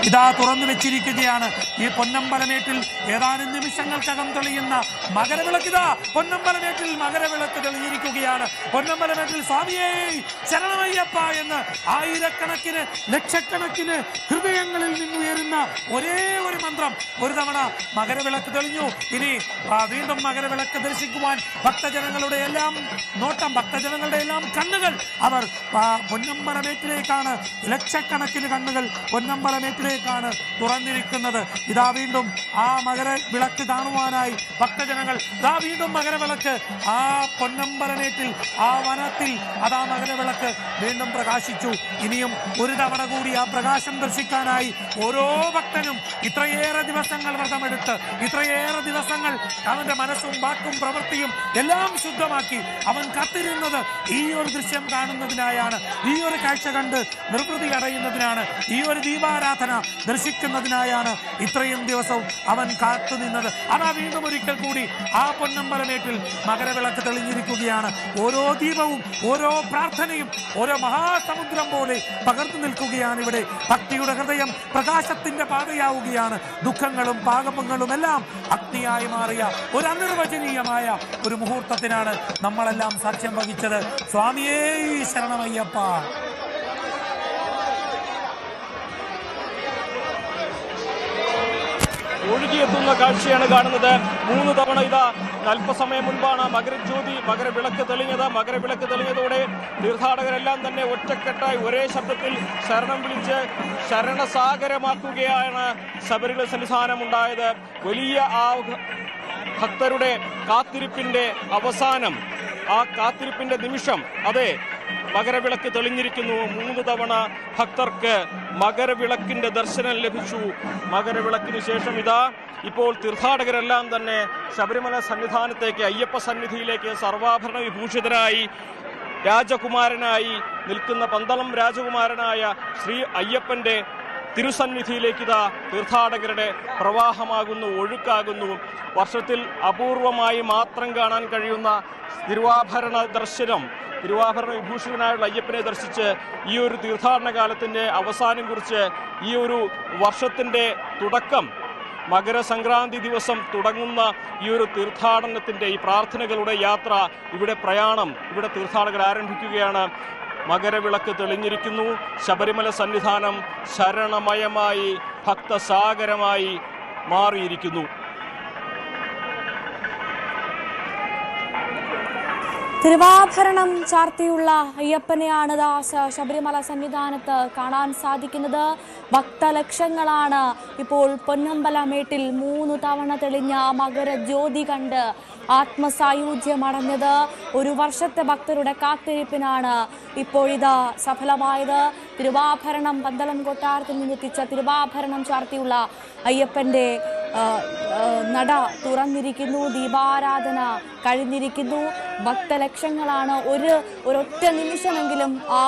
ഇതാ തുറന്നു വെച്ചിരിക്കുകയാണ്. ഈ പൊന്നമ്പലമേട്ടിൽ ഏതാനും നിമിഷങ്ങൾക്കകം തെളിയുന്ന മകരവിളക്കിതാ പൊന്നമ്പലമേട്ടിൽ മകരവിളക്ക് തെളിഞ്ഞിരിക്കുകയാണ്. പൊന്നമ്പലമേട്ടിൽ സ്വാമിയേ ശരണമയ്യപ്പ എന്ന് ആയിരക്കണക്കിന് ലക്ഷക്കണക്കിന് ഹൃദയങ്ങളിൽ നിന്നുയരുന്ന ഒരേ ഒരു മന്ത്രം. ഒരു തവണ മകരവിളക്ക് തെളിഞ്ഞു. ഇനി വീണ്ടും മകരവിളക്ക് ദർശിക്കുവാൻ ഭക്തജനങ്ങളുടെ എല്ലാം നോട്ടം, ഭക്തജനങ്ങളുടെ എല്ലാം കണ്ണുകൾ അവർ പൊന്നമ്പലമേട്ടിലേക്കാണ്. ലക്ഷക്കണക്കിന് കണ്ണുകൾ പൊന്നമ്പലമേട്ടിലേക്കാണ് തുറന്നിരിക്കുന്നത്. ഇതാ വീണ്ടും ആ മകരവിളക്ക് കാണുവാനായി ഭക്തജനങ്ങൾ ഇതാ വീണ്ടും മകരവിളക്ക് ആ പൊന്നമ്പലമേട്ടിൽ ആ വനത്തിൽ അതാ മകരവിളക്ക് വീണ്ടും പ്രകാശിച്ചു. ഇനിയും ഒരു തവണ കൂടി ആ പ്രകാശം ദർശിക്കാനായി ഓരോ ഭക്തനും ഇത്രയേറെ ദിവസങ്ങൾ വ്രതമെടുത്ത് ഇത്രയേറെ ദിവസങ്ങൾ അവന്റെ മനസ്സും വാക്കും പ്രവൃത്തിയും എല്ലാം ശുദ്ധമാക്കി അവൻ കാത്തിരുന്നത് ഈ ഒരു ദൃശ്യം കാണുന്നതിനായാണ്, ഈ ഒരു കാഴ്ച കണ്ട് നിർവൃതി അടയുന്നതിനാണ്, ഈ ഒരു ദീപാരാധന ദർശിക്കുന്നതിനായാണ് ഇത്രയും ദിവസവും അവൻ കാത്തുനിന്നത്. അതാ വീണ്ടും ഒരിക്കൽ കൂടി ആ പൊന്നമ്പലമേട്ടിൽ മകരവിളക്ക് തെളിഞ്ഞിരിക്കുകയാണ്. ഓരോ ദീപവും ഓരോ പ്രാർത്ഥനയും ഓരോ മഹാസമുദ്രം പോലെ പകർന്നു നിൽക്കുകയാണ് ഇവിടെ. ഭക്തിയുടെ ഹൃദയം പ്രകാശത്തിന്റെ പാതയാവുകയാണ്. ദുഃഖങ്ങളും പാപങ്ങളും എല്ലാം അഗ്നിയായി മാറിയ ഒരു അനിർവചനീയമായ ഒരു മുഹൂർത്തത്തിനാണ് നമ്മളെല്ലാം സാക്ഷ്യം വഹിച്ചത്. സ്വാമിയേ ശരണമയ്യപ്പ. ഒഴുകിയെത്തുന്ന കാഴ്ചയാണ് കാണുന്നത്. 3 തവണ ഇതാ അല്പസമയം മുൻപാണ് മകരവിളക്ക് തെളിഞ്ഞത്. മകരവിളക്ക് തെളിഞ്ഞതോടെ തീർത്ഥാടകരെല്ലാം തന്നെ ഒറ്റക്കെട്ടായി ഒരേ ശബ്ദത്തിൽ ശരണം വിളിച്ച് ശരണസാഗരമാക്കുകയാണ് ശബരിമല സന്നിധാനമുണ്ടായത്. വലിയ ആ ഭക്തരുടെ കാത്തിരിപ്പിന്റെ അവസാനം, ആ കാത്തിരിപ്പിന്റെ നിമിഷം, അതെ, മകരവിളക്ക് തെളിഞ്ഞിരിക്കുന്നു. 3 തവണ ഭക്തർക്ക് മകരവിളക്കിന്റെ ദർശനം ലഭിച്ചു. മകരവിളക്കിന് ശേഷം ഇതാ ഇപ്പോൾ തീർത്ഥാടകരെല്ലാം തന്നെ ശബരിമല സന്നിധാനത്തേക്ക്, അയ്യപ്പ സന്നിധിയിലേക്ക് സർവാഭരണ വിഭൂഷിതനായി രാജകുമാരനായി നിൽക്കുന്ന പന്തളം രാജകുമാരനായ ശ്രീ അയ്യപ്പന്റെ തിരുസന്നിധിയിലേക്ക് ഇതാ തീർത്ഥാടകരുടെ പ്രവാഹമാകുന്നു, ഒഴുക്കാകുന്നു. വർഷത്തിൽ അപൂർവമായി മാത്രം കാണാൻ കഴിയുന്ന തിരുവാഭരണ ദർശനം, തിരുവാഭരണ വിഭൂഷിതനായുള്ള അയ്യപ്പനെ ദർശിച്ച് ഈ ഒരു തീർത്ഥാടന കാലത്തിൻ്റെ അവസാനം കുറിച്ച് ഈ ഒരു വർഷത്തിൻ്റെ തുടക്കം, മകരസംക്രാന്തി ദിവസം തുടങ്ങുന്ന ഈ ഒരു തീർത്ഥാടനത്തിൻ്റെ, ഈ പ്രാർത്ഥനകളുടെ യാത്ര, ഇവിടെ പ്രയാണം, ഇവിടെ തീർത്ഥാടകർ ആരംഭിക്കുകയാണ്. മകരവിളക്ക് തെളിഞ്ഞിരിക്കുന്നു. ശബരിമല സന്നിധാനം ശരണമയമായി ഭക്തസാഗരമായി മാറിയിരിക്കുന്നു. തിരുവാഭരണം ചാർത്തിയുള്ള അയ്യപ്പനെയാണ് ശബരിമല സന്നിധാനത്ത് കാണാൻ സാധിക്കുന്നത്. ഭക്തലക്ഷങ്ങളാണ് ഇപ്പോൾ പൊന്നമ്പലമേട്ടിൽ 3 തവണ തെളിഞ്ഞ മകരജ്യോതി കണ്ട് ആത്മസായുജ്യമടഞ്ഞത്. ഒരു വർഷത്തെ ഭക്തരുടെ കാത്തിരിപ്പിനാണ് ഇപ്പോഴിത് സഫലമായത്. തിരുവാഭരണം പന്തളം കൊട്ടാരത്തിൽ നിന്നെത്തിച്ച തിരുവാഭരണം ചാർത്തിയുള്ള അയ്യപ്പൻ്റെ നട തുറന്നിരിക്കുന്നു. ദീപാരാധന കഴിഞ്ഞിരിക്കുന്നു. ഭക്തലക്ഷങ്ങളാണ് ഒരൊറ്റ നിമിഷമെങ്കിലും ആ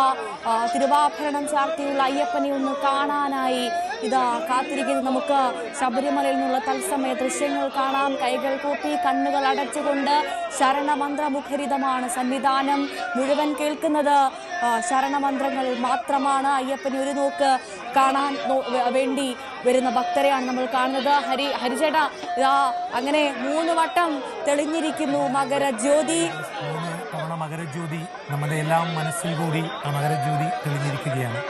തിരുവാഭരണം ചാർത്തിയുള്ള അയ്യപ്പനെ ഒന്ന് കാണാനായി ഇതാ കാത്തിരിക്കുന്നത്. നമുക്ക് ശബരിമലയിൽ നിന്നുള്ള തത്സമയ ദൃശ്യങ്ങൾ കാണാം. കൈകൾ കൂപ്പി കണ്ണുകൾ അടച്ചുകൊണ്ട് ശരണമന്ത്രമുഖരിതമാണ് സന്നിധാനം. മുഴുവൻ കേൾക്കുന്നത് ശരണമന്ത്രങ്ങൾ മാത്രമാണ്. അയ്യപ്പനെ ഒരു നോക്ക് കാണാൻ വേണ്ടി വരുന്ന ഭക്തരെയാണ് നമ്മൾ കാണുന്നത്. ഹരിചേട്ട ഇതാ അങ്ങനെ 3 വട്ടം തെളിഞ്ഞിരിക്കുന്നു മകരജ്യോതി. 3 തവണ മകരജ്യോതി നമ്മുടെ എല്ലാം മനസ്സിൽ കൂടി ആ മകരജ്യോതി തെളിഞ്ഞിരിക്കുകയാണ്.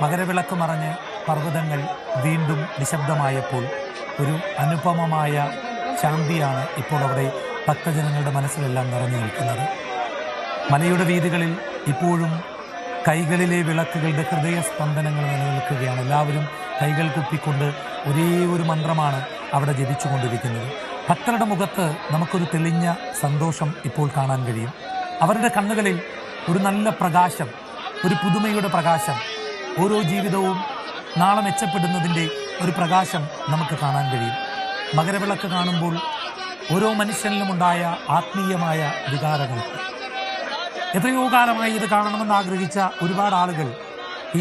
മകരവിളക്ക് മറഞ്ഞ് പർവ്വതങ്ങൾ വീണ്ടും നിശബ്ദമായപ്പോൾ ഒരു അനുപമമായ ശാന്തിയാണ് ഇപ്പോൾ അവിടെ ഭക്തജനങ്ങളുടെ മനസ്സിലെല്ലാം നിറഞ്ഞു നിൽക്കുന്നത്. മലയുടെ വീതികളിൽ ഇപ്പോഴും കൈകളിലെ വിളക്കുകളുടെ ഹൃദയസ്പന്ദനങ്ങൾ നിലനിൽക്കുകയാണ്. എല്ലാവരും കൈകൾ കുപ്പിക്കൊണ്ട് ഒരേ ഒരു മന്ത്രമാണ് അവിടെ ജപിച്ചുകൊണ്ടിരിക്കുന്നത്. ഭക്തരുടെ മുഖത്ത് നമുക്കൊരു തെളിഞ്ഞ സന്തോഷം ഇപ്പോൾ കാണാൻ കഴിയും. അവരുടെ കണ്ണുകളിൽ ഒരു നല്ല പ്രകാശം, ഒരു പുതുമയുടെ പ്രകാശം, ഓരോ ജീവിതവും നാളെ മെച്ചപ്പെടുന്നതിൻ്റെ ഒരു പ്രകാശം നമുക്ക് കാണാൻ കഴിയും. മകരവിളക്ക് കാണുമ്പോൾ ഓരോ മനുഷ്യനിലുമുണ്ടായ ആത്മീയമായ വികാരങ്ങൾ, എത്രയോ കാലമായി ഇത് കാണണമെന്ന് ആഗ്രഹിച്ച ഒരുപാട് ആളുകൾ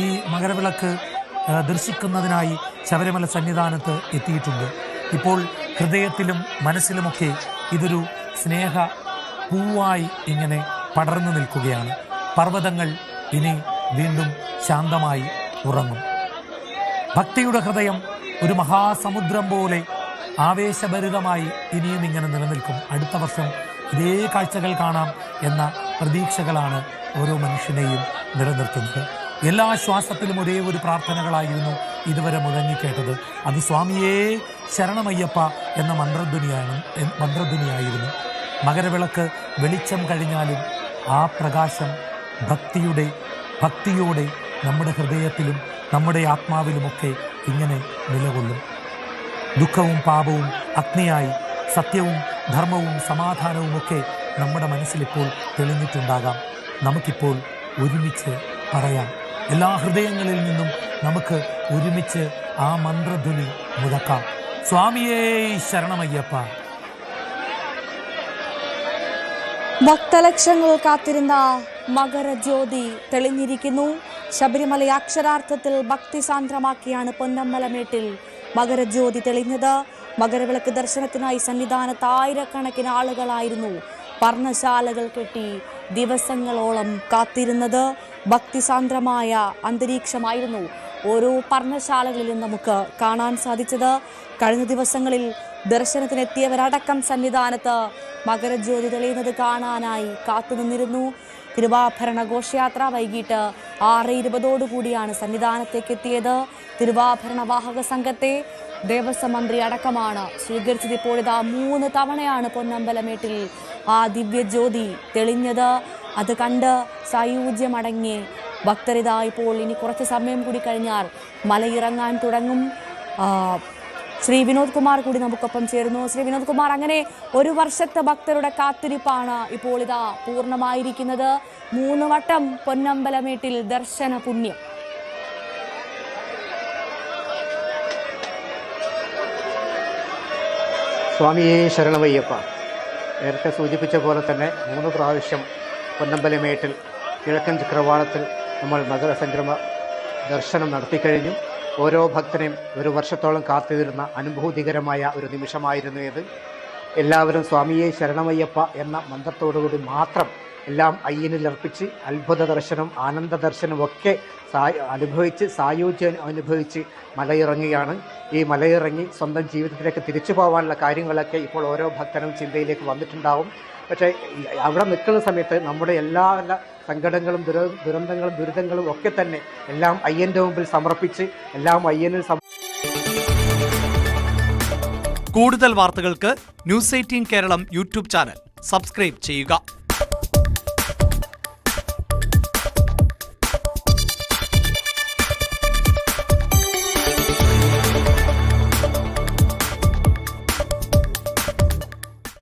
ഈ മകരവിളക്ക് ദർശിക്കുന്നതിനായി ശബരിമല സന്നിധാനത്ത് എത്തിയിട്ടുണ്ട്. ഇപ്പോൾ ഹൃദയത്തിലും മനസ്സിലുമൊക്കെ ഇതൊരു സ്നേഹ പൂവായി ഇങ്ങനെ പടർന്നു നിൽക്കുകയാണ്. പർവ്വതങ്ങൾ ഇനി വീണ്ടും ശാന്തമായി ഉറങ്ങും. ഭക്തിയുടെ ഹൃദയം ഒരു മഹാസമുദ്രം പോലെ ആവേശഭരിതമായി ഇനിയും ഇങ്ങനെ നിലനിൽക്കും. അടുത്ത വർഷം ഇതേ കാഴ്ചകൾ കാണാം എന്ന പ്രതീക്ഷകളാണ് ഓരോ മനുഷ്യനെയും നിലനിർത്തുന്നത്. എല്ലാ ശ്വാസത്തിലും ഒരേ ഒരു പ്രാർത്ഥനകളായിരുന്നു ഇതുവരെ മുഴങ്ങിക്കേട്ടത്. അത് സ്വാമിയേ ശരണമയ്യപ്പ എന്ന മന്ത്രധ്വനിയായിരുന്നു. മകരവിളക്ക് വെളിച്ചം കഴിഞ്ഞാലും ആ പ്രകാശം ഭക്തിയോടെ നമ്മുടെ ഹൃദയത്തിലും നമ്മുടെ ആത്മാവിലുമൊക്കെ ഇങ്ങനെ നിലകൊള്ളും. ദുഃഖവും പാപവും അഗ്നിയായി, സത്യവും ധർമ്മവും സമാധാനവുമൊക്കെ നമ്മുടെ മനസ്സിലിപ്പോൾ തെളിഞ്ഞിട്ടുണ്ടാകാം. നമുക്കിപ്പോൾ ഒരുമിച്ച് പറയാം. എല്ലാ ഹൃദയങ്ങളിൽ നിന്നും നമുക്ക് ഒരുമിച്ച് ആ മന്ത്രധ്വനി മുഴക്കാം. സ്വാമിയേ ശരണമയ്യപ്പ. ഭക്തലക്ഷങ്ങൾ കാത്തിരുന്ന മകരജ്യോതി തെളിഞ്ഞിരിക്കുന്നു. ശബരിമല അക്ഷരാർത്ഥത്തിൽ ഭക്തിസാന്ദ്രമാക്കിയാണ് പൊന്നമ്പലമേട്ടിൽ മകരജ്യോതി തെളിഞ്ഞത്. മകരവിളക്ക് ദർശനത്തിനായി സന്നിധാനത്ത് ആയിരക്കണക്കിന് ആളുകളായിരുന്നു പർണശാലകൾ കെട്ടി ദിവസങ്ങളോളം കാത്തിരുന്നത്. ഭക്തിസാന്ദ്രമായ അന്തരീക്ഷമായിരുന്നു ഓരോ പർണശാലകളിലും നമുക്ക് കാണാൻ സാധിച്ചത്. കഴിഞ്ഞ ദിവസങ്ങളിൽ ദർശനത്തിനെത്തിയവരടക്കം സന്നിധാനത്ത് മകരജ്യോതി തെളിയുന്നത് കാണാനായി കാത്തുനിന്നിരുന്നു. തിരുവാഭരണ ഘോഷയാത്ര വൈകിട്ട് 6:20 സന്നിധാനത്തേക്ക് എത്തിയത്. തിരുവാഭരണ വാഹക സംഘത്തെ ദേവസ്വം മന്ത്രി അടക്കമാണ് സ്വീകരിച്ചത്. ഇപ്പോഴിതാ 3 തവണയാണ് പൊന്നമ്പലമേട്ടിൽ ആ ദിവ്യജ്യോതി തെളിഞ്ഞത്. അത് കണ്ട് സായൂജ്യമടങ്ങി ഭക്തരിതാ ഇപ്പോൾ ഇനി കുറച്ച് സമയം കൂടി കഴിഞ്ഞാൽ മലയിറങ്ങാൻ തുടങ്ങും. ശ്രീ വിനോദ് കുമാർ കൂടി നമുക്കൊപ്പം ചേരുന്നു. ശ്രീ വിനോദ് കുമാർ, അങ്ങനെ ഒരു വർഷത്തെ ഭക്തരുടെ കാത്തിരിപ്പാണ് ഇപ്പോൾ ഇതാ പൂർണ്ണമായിരിക്കുന്നത്. 3 വട്ടം പൊന്നമ്പലമേട്ടിൽ ദർശന പുണ്യം. സ്വാമിയേ ശരണമയ്യപ്പ. നേരത്തെ സൂചിപ്പിച്ച പോലെ തന്നെ 3 പ്രാവശ്യം പൊന്നമ്പലമേട്ടിൽ കിഴക്കൻ ചക്രവാളത്തിൽ നമ്മൾ മകരസംക്രമ ദർശനം നടത്തിക്കഴിഞ്ഞു. ഓരോ ഭക്തനെയും ഒരു വർഷത്തോളം കാത്തിരുന്ന അനുഭൂതികരമായ ഒരു നിമിഷമായിരുന്നു ഇത്. എല്ലാവരും സ്വാമിയെ ശരണമയ്യപ്പ എന്ന മന്ത്രത്തോടുകൂടി മാത്രം എല്ലാം അയ്യനിലർപ്പിച്ച് അത്ഭുത ദർശനം, ആനന്ദ ദർശനം ഒക്കെ അനുഭവിച്ച് സായുജ്യം അനുഭവിച്ച് മലയിറങ്ങുകയാണ്. ഈ മലയിറങ്ങി സ്വന്തം ജീവിതത്തിലേക്ക് തിരിച്ചു പോകാനുള്ള കാര്യങ്ങളൊക്കെ ഇപ്പോൾ ഓരോ ഭക്തനും ചിന്തയിലേക്ക് വന്നിട്ടുണ്ടാവും. പക്ഷേ അവിടെ നിൽക്കുന്ന സമയത്ത് നമ്മുടെ എല്ലാ സങ്കടങ്ങളും ദുരന്തങ്ങളും ദുരിതങ്ങളും ഒക്കെ തന്നെ എല്ലാം അയ്യൻ്റെ മുമ്പിൽ സമർപ്പിച്ച് എല്ലാം അയ്യനിൽ കൂടുതൽ വാർത്തകൾക്ക് news 18 Keralam YouTube channel subscribe ചെയ്യുക.